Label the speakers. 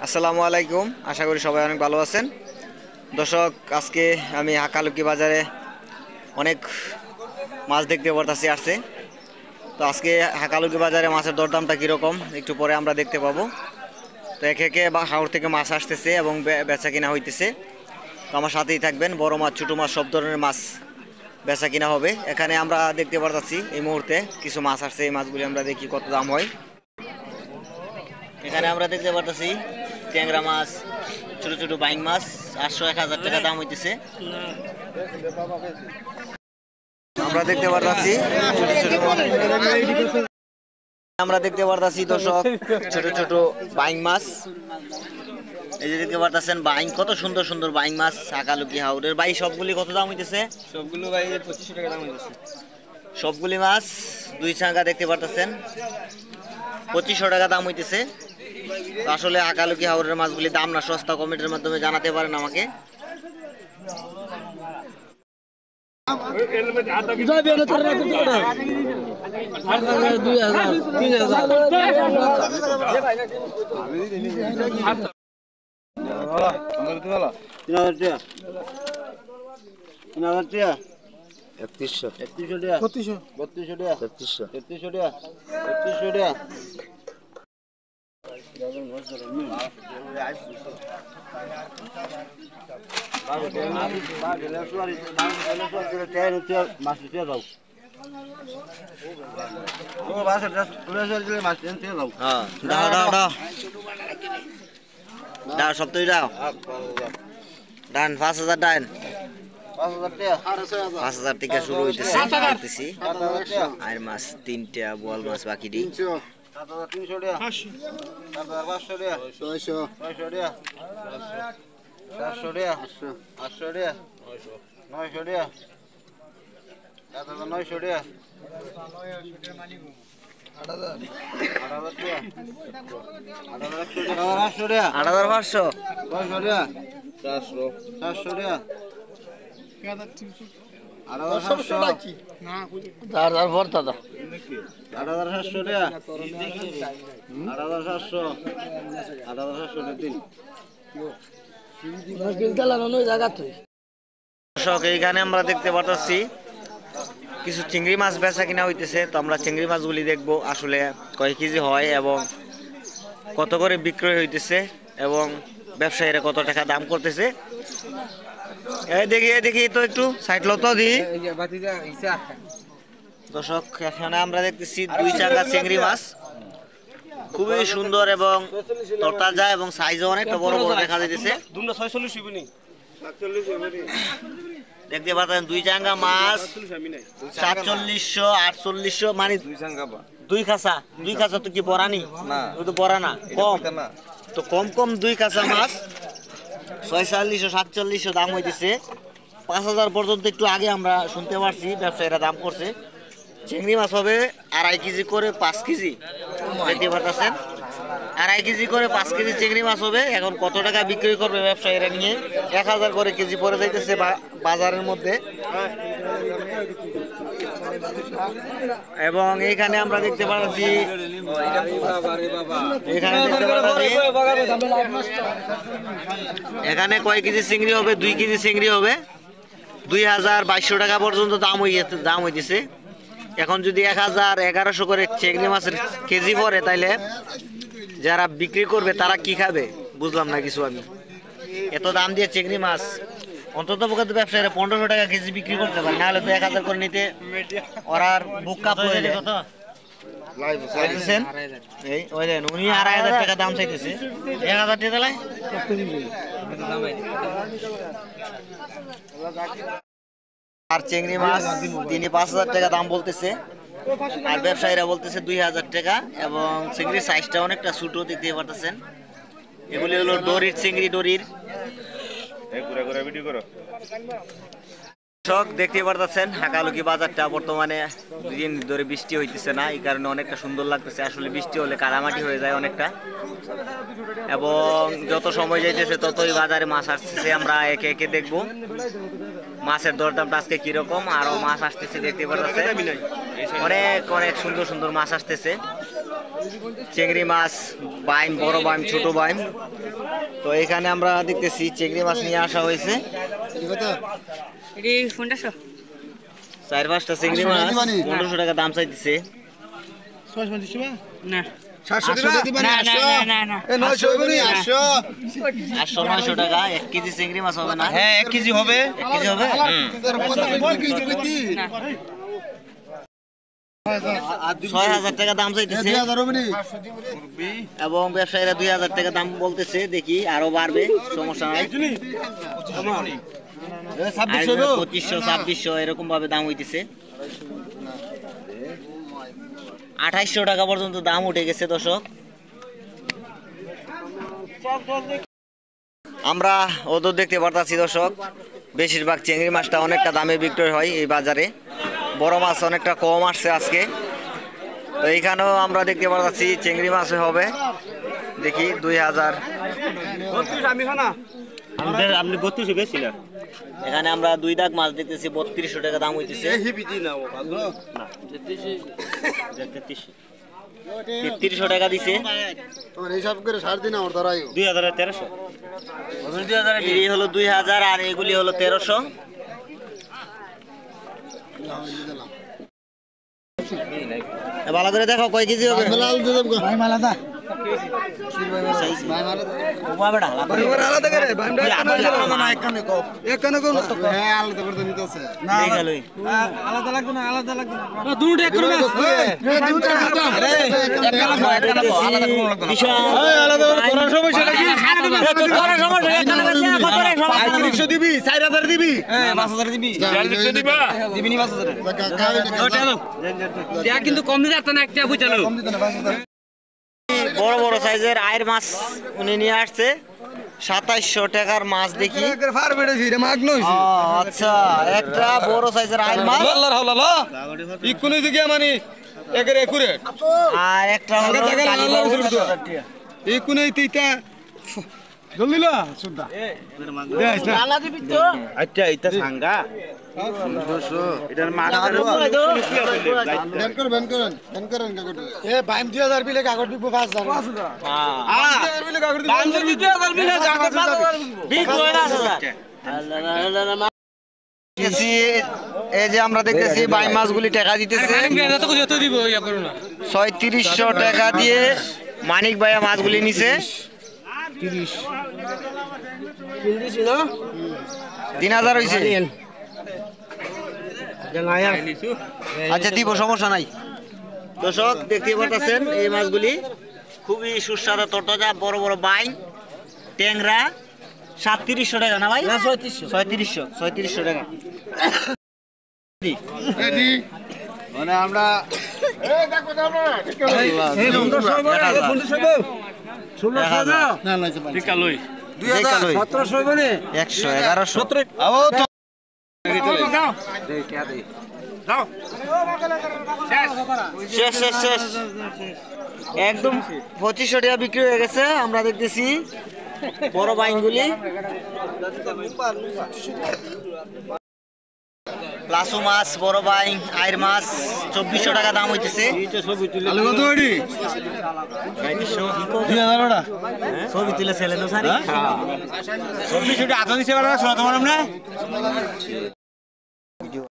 Speaker 1: আসসালামু আলাইকুম। আশা করি সবাই অনেক ভালো আছেন। দর্শক, আজকে আমি হাকালুকি বাজারে অনেক মাছ দেখতে পারতাছি আসছে। তো আজকে হাকালুকি বাজারে মাছের দরদামটা কীরকম একটু পরে আমরা দেখতে পাবো। তো একে একে হাওর থেকে মাছ আসতেছে এবং বেচা কিনা হইতেছে। তো আমার সাথেই থাকবেন, বড় মাছ ছোটো মাছ সব ধরনের মাছ বেচা কিনা হবে। এখানে আমরা দেখতে পারতাছি এই মুহূর্তে কিছু মাছ আসছে, এই মাছগুলি আমরা দেখি কত দাম হয়। এখানে আমরা দেখতে পারতাছি ট্যাংরা মাছ, ছোট ছোট বাইং মাছ 800-1000 টাকা দাম হইতেছে। আমরা দেখতে পারতাছি দর্শক ছোট ছোট বাইং মাছ। এই যে দেখতে পারতাছেন বাইং, কত সুন্দর সুন্দর বাইং মাছ হাকালুকি হাওরের। ভাই সবগুলি কত দাম হইতেছে?
Speaker 2: সবগুলো ভাই 2500 টাকা দাম হইতেছে।
Speaker 1: সবগুলি মাছ দুই চাঙ্গা দেখতে পারতাছেন 2500 টাকা দাম হইতেছে। আসলে হাকালুকি হাওরের মাছগুলি দাম না সস্তা, কমেন্টের মাধ্যমে জানাতে পারেন আমাকে। সপ্তাহ ডান 5000 ডান 5000 থেকে শুরু হইতেছে। আর মাছ 3টা, বোয়াল মাছ বাকি দি
Speaker 3: 300 টাকা 500 টাকা 600 টাকা 700 টাকা 800 টাকা 900 টাকা 900 টাকা
Speaker 1: 8500 এইখানে আমরা দেখতে পাচ্ছি কিছু চিংড়ি মাছ বেচা কিনা হইতেছে। তো আমরা চিংড়ি মাছগুলি দেখবো আসলে কয় কেজি হয় এবং কত করে বিক্রয় হইতেছে এবং ব্যবসায়ীরা কত টাকা দাম করতেছে। দেখি তো একটু সাইড লতো দি দর্শক। এখানে আমরা দেখতেছি 2 চাঙ্গা চিংড়ি মাছ, খুবই সুন্দর এবং তরতাজা এবং সাইজও অনেকটা বড় বড় দেখা যাইতেছে। দেখতে পাচ্ছেন 2 চাঙ্গা মাছ 4700 4800, মানে 2 খাঁচা তো কি বড়ানি না, তো বড়া না, কম তো কম 2 খাঁচা মাছ 4600 4700 দাম হইতেছে। 5000 পর্যন্ত একটু আগে আমরা শুনতে পারছি ব্যবসায়ীরা দাম করছে। চিংড়ি মাছ হবে 2.5 কেজি করে 5 কেজি, দেখতে পাচ্ছেন 2.5 কেজি করে 5 কেজি চিংড়ি মাছ হবে। এখন কত টাকা বিক্রি করবে ব্যবসায়ীরা নিয়ে 1000 করে কেজি পড়ে যাইতেছে বাজারের মধ্যে। এবং এইখানে আমরা দেখতে পাচ্ছি এখানে কয় কেজি চিংড়ি হবে? 2 কেজি চিংড়ি হবে 2200 টাকা পর্যন্ত দাম হইতেছে। এখন যদি 1000-1100 করে চিংড়ি মাছের কেজি পড়ে তাইলে যারা বিক্রি করবে তারা কি খাবে বুঝলাম না কিছু। আমি এত দাম দিয়ে চিংড়ি মাছ অন্তত পক্ষে ব্যবসায়ীরা 1500 টাকা কেজি বিক্রি করতে পারে, নাহলে তো 1000 করে নিতে ওরা বুক কাপ হয়ে যায়। উনি 2500 টাকা দাম চাইতেছে, 1000 টাকা লাই। আর চিংড়ি মাছ তিনি 5000 টাকা দাম বলতেছে, আর ব্যবসায়ীরা বলতেছে 2000 টাকা। এবং চিংড়ির সাইজটা অনেকটা ছোট দেখতে পারতেছেন। এগুলি হলো ডরির চিংড়ি, ডরির। দেখতে পারতেছেন হাকালুকি বাজারটা বর্তমানে 2 দিন ধরে বৃষ্টি হইতেছে না, এই কারণে অনেকটা সুন্দর লাগতেছে। আসলে বৃষ্টি হলে কাদামাটি হয়ে যায় অনেকটা, এবং যত সময় যাইতেছে ততই বাজারে মাছ আসতেছে। আমরা একে একে দেখবো মাছের দরদামটা আজকে কিরকম। আরো মাছ আসতেছে দেখতে পারতেছেন, অনেক অনেক সুন্দর সুন্দর মাছ আসতেছে। চিংড়ি মাছ, বাইম, বড় বাইম, ছোট বাইম। তো এখানে আমরা দেখতেছি চিংড়ি মাছ নিয়ে আসা হয়েছে 4-5টা চিংড়ি মাছ 1500 টাকা দাম চাইতেছে। 800-900 টাকা 1 কেজি চিংড়ি মাছ হবে না?
Speaker 2: হ্যাঁ 1 কেজি হবে।
Speaker 1: 1 কেজি হবে? 6000 টাকা দাম চাইতেছে এবং ব্যবসায়ীরা 2000 টাকা দাম বলতেছে। দেখি আরো বাড়বে, সমস্যা নাই। 2500-2600 এরকম ভাবে দাম হইতেছে। 2800 টাকা পর্যন্ত দাম উঠে গেছে দর্শক। আমরা ওদের দেখতে পারতাছি দর্শক, বেশিরভাগ চিংড়ি মাছটা অনেকটা দামে বিক্রয় হয় এই বাজারে। বড় মাছ অনেকটা কম আসছে আজকে। তো এইখানেও আমরা দেখতে পারতাছি চিংড়ি মাছ হবে দেখি 2000।
Speaker 2: আপনি 32 বেশি না।
Speaker 1: এখানে আমরা 2 দাগ মাছ দেখতেছি 3200 টাকা দাম হইতেছে। 3300 টাকা দিছে।
Speaker 3: হিসাব করে 7.5 আমার ধরাই
Speaker 2: 2013
Speaker 1: এই হলো 2000 আর এগুলি হলো 1300। ভালো করে দেখো কয় কেজি হবে।
Speaker 2: কিন্তু কম দিতে না একটা বুঝালো।
Speaker 1: বড় বড় সাইজের আয়ের মাছ উনি নিয়ে আসছে 2700 টাকার মাছ দেখি। আচ্ছা, একটা বড় সাইজের আয়ের মাছ আর একটা হলো কালীবাউস 5000 টাকা।
Speaker 2: আচ্ছা এটা সাঙ্গা এটার মাছ
Speaker 1: এই যে আমরা দেখতেছি বাই মাছগুলি টাকা দিতেছে 3600 টাকা দিয়ে মানিক ভাইয়া মাছগুলি নিছে। 3000 হয়েছে। আচ্ছা দিব, সমস্যা নাই। দর্শক দেখতে পাচ্ছেন এই মাছগুলি খুবই সুস্বাদু, তরতাজা, বড় বড় বাইং, ট্যাংরা। 3700 টাকা না ভাই? 3600 টাকা।
Speaker 3: মানে আমরা
Speaker 1: শেষ একদম 2500 টাকা বিক্রি হয়ে গেছে। আমরা দেখতেছি বড় বাইনগুলি। লাসু মাছ, বড় বাইং, আইর মাছ 2400 টাকা দাম হইতেছে। ছবি তুলে ছেলে